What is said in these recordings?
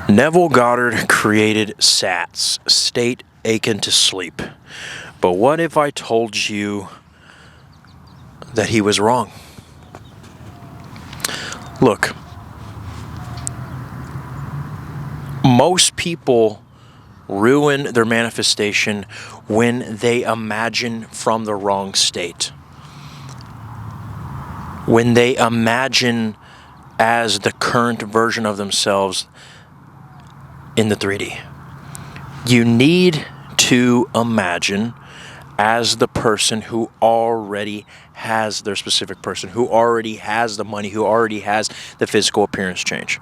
Neville Goddard created SATS, state akin to sleep. But what if I told you that he was wrong? Look, most people ruin their manifestation when they imagine from the wrong state. When they imagine as the current version of themselves in the 3D. You need to imagine as the person who already has their specific person, who already has the money, who already has the physical appearance change.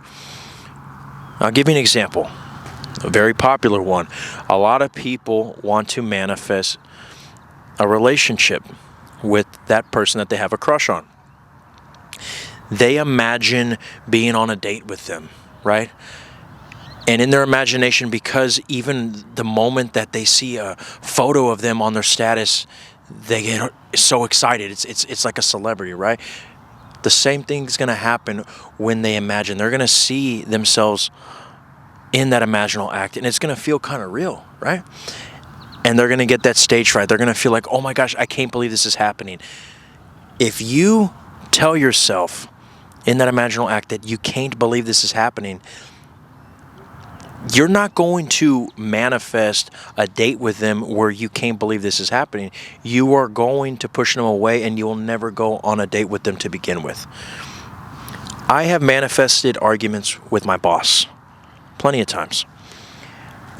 I'll give you an example, a very popular one. A lot of people want to manifest a relationship with that person that they have a crush on. They imagine being on a date with them, right? And in their imagination, because even the moment that they see a photo of them on their status, they get so excited. It's like a celebrity, right? The same thing's going to happen when they imagine. They're going to see themselves in that imaginal act, and it's going to feel kind of real, right? And they're going to get that stage fright. They're going to feel like, oh my gosh, I can't believe this is happening. If you tell yourself in that imaginal act that you can't believe this is happening, you're not going to manifest a date with them where you can't believe this is happening. You are going to push them away, and you will never go on a date with them to begin with. I have manifested arguments with my boss plenty of times.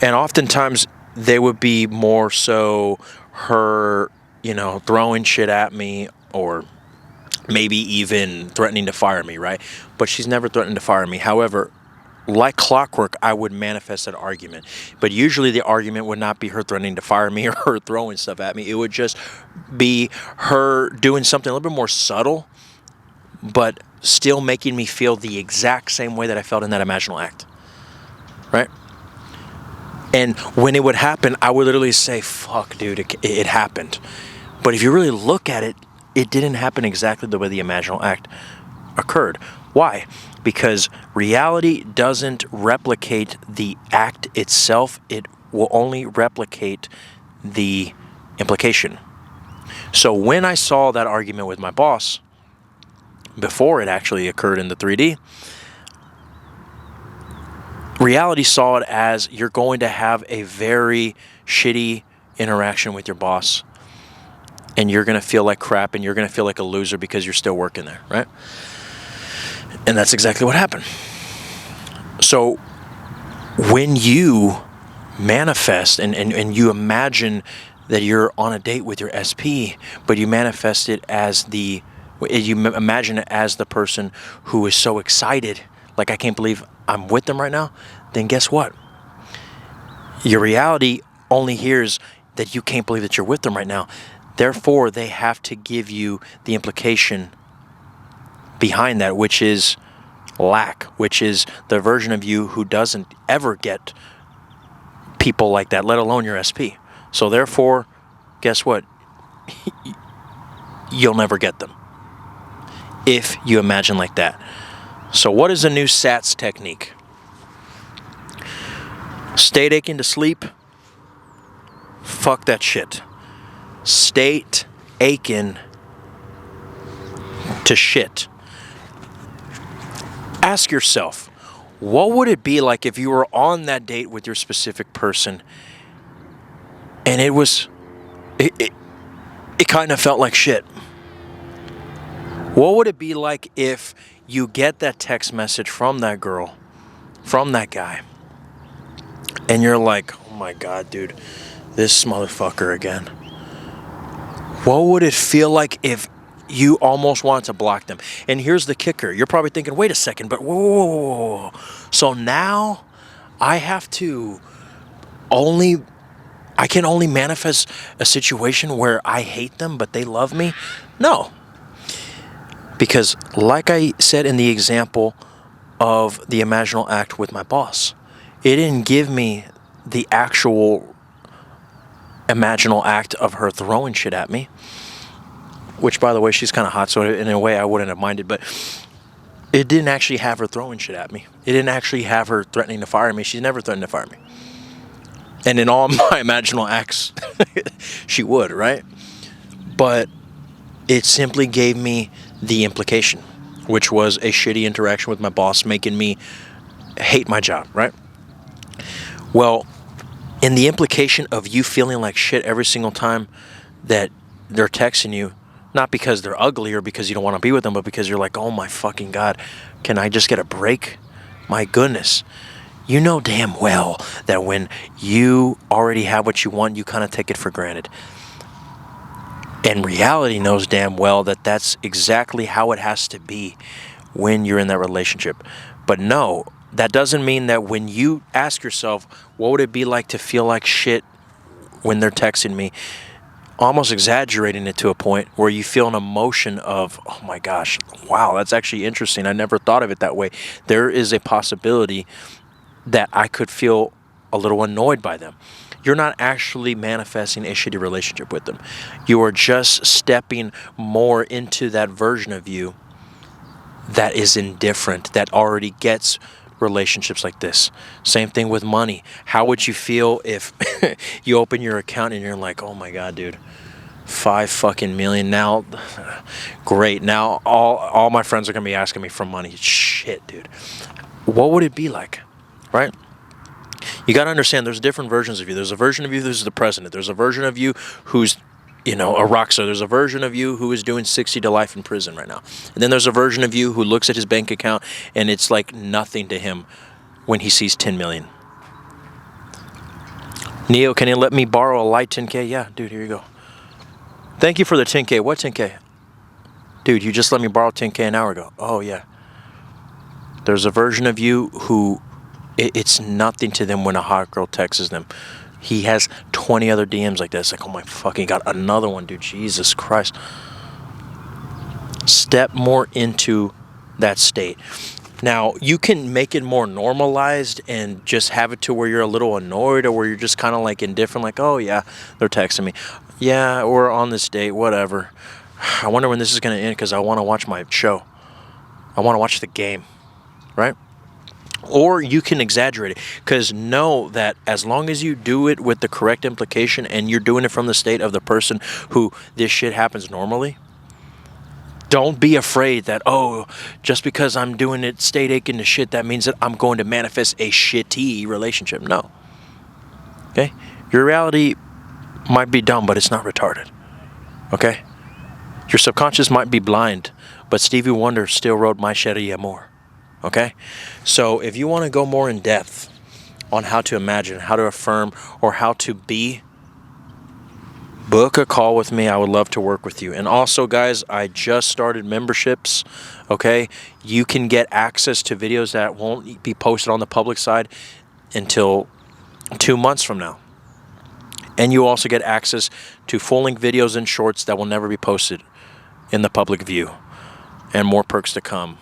And oftentimes they would be more so her, throwing shit at me, or maybe even threatening to fire me, right? But she's never threatened to fire me. However, like clockwork, I would manifest an argument. But usually the argument would not be her threatening to fire me or her throwing stuff at me. It would just be her doing something a little bit more subtle, but still making me feel the exact same way that I felt in that imaginal act, right? And when it would happen, I would literally say, fuck, dude, it happened. But if you really look at it, it didn't happen exactly the way the imaginal act occurred. Why? Because reality doesn't replicate the act itself. It will only replicate the implication. So when I saw that argument with my boss, before it actually occurred in the 3D, reality saw it as you're going to have a very shitty interaction with your boss, and you're going to feel like crap, and you're going to feel like a loser because you're still working there, right? And that's exactly what happened. So when you manifest and you imagine that you're on a date with your SP, but you manifest it as you imagine it as the person who is so excited, like, I can't believe I'm with them right now, then guess what? Your reality only hears that you can't believe that you're with them right now. Therefore, they have to give you the implication behind that, which is lack, which is the version of you who doesn't ever get people like that, let alone your SP. So therefore, guess what? You'll never get them if you imagine like that. So what is the new SATS technique? State akin to sleep? Fuck that shit. State akin to shit. Ask yourself, what would it be like if you were on that date with your specific person and it kind of felt like shit? What would it be like if you get that text message from that girl, from that guy, and you're like, oh my God, dude, this motherfucker again? What would it feel like if you almost wanted to block them? And here's the kicker. You're probably thinking, wait a second, but whoa. So now I can only manifest a situation where I hate them, but they love me? No. Because like I said in the example of the imaginal act with my boss, it didn't give me the actual imaginal act of her throwing shit at me, which, by the way, she's kind of hot, so in a way I wouldn't have minded. But it didn't actually have her throwing shit at me. It didn't actually have her threatening to fire me. She's never threatened to fire me. And in all my imaginable acts, she would, right? But it simply gave me the implication, which was a shitty interaction with my boss, making me hate my job, right? Well, in the implication of you feeling like shit every single time that they're texting you, not because they're ugly or because you don't want to be with them, but because you're like, oh my fucking God, can I just get a break? My goodness. You know damn well that when you already have what you want, you kind of take it for granted. And reality knows damn well that that's exactly how it has to be when you're in that relationship. But no, that doesn't mean that when you ask yourself, what would it be like to feel like shit when they're texting me, almost exaggerating it to a point where you feel an emotion of, oh my gosh, wow, that's actually interesting. I never thought of it that way. There is a possibility that I could feel a little annoyed by them. You're not actually manifesting a shitty relationship with them. You are just stepping more into that version of you that is indifferent, that already gets relationships like this. Same thing with money. How would you feel if you open your account and you're like, oh my God, dude, 5 fucking million now? Great. Now all my friends are going to be asking me for money. Shit, dude. What would it be like? Right? You got to understand there's different versions of you. There's a version of you who's the president. There's a version of you who's, a rock star. There's a version of you who is doing 60 to life in prison right now. And then there's a version of you who looks at his bank account and it's like nothing to him when he sees 10 million. Neo, can you let me borrow a light 10K? Yeah, dude, here you go. Thank you for the 10K. What 10K? Dude, you just let me borrow 10K an hour ago. Oh, yeah. There's a version of you who it's nothing to them when a hot girl texts them. He has 20 other DMs like that. It's like, oh my fucking God, another one, dude. Jesus Christ. Step more into that state. Now, you can make it more normalized and just have it to where you're a little annoyed or where you're just kind of like indifferent, like, oh yeah, they're texting me. Yeah, we're on this date, whatever. I wonder when this is going to end because I want to watch my show. I want to watch the game, right? Or you can exaggerate it, because know that as long as you do it with the correct implication and you're doing it from the state of the person who this shit happens normally, don't be afraid that, oh, just because I'm doing it state aching to shit, that means that I'm going to manifest a shitty relationship. No. Okay? Your reality might be dumb, but it's not retarded. Okay? Your subconscious might be blind, but Stevie Wonder still wrote My Chérie Amour. Okay? So if you want to go more in depth on how to imagine, how to affirm, or how to be, book a call with me. I would love to work with you. And also, guys, I just started memberships. Okay? You can get access to videos that won't be posted on the public side until 2 months from now. And you also get access to full-length videos and shorts that will never be posted in the public view. And more perks to come.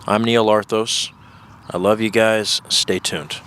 I'm Neil Arthos. I love you guys. Stay tuned.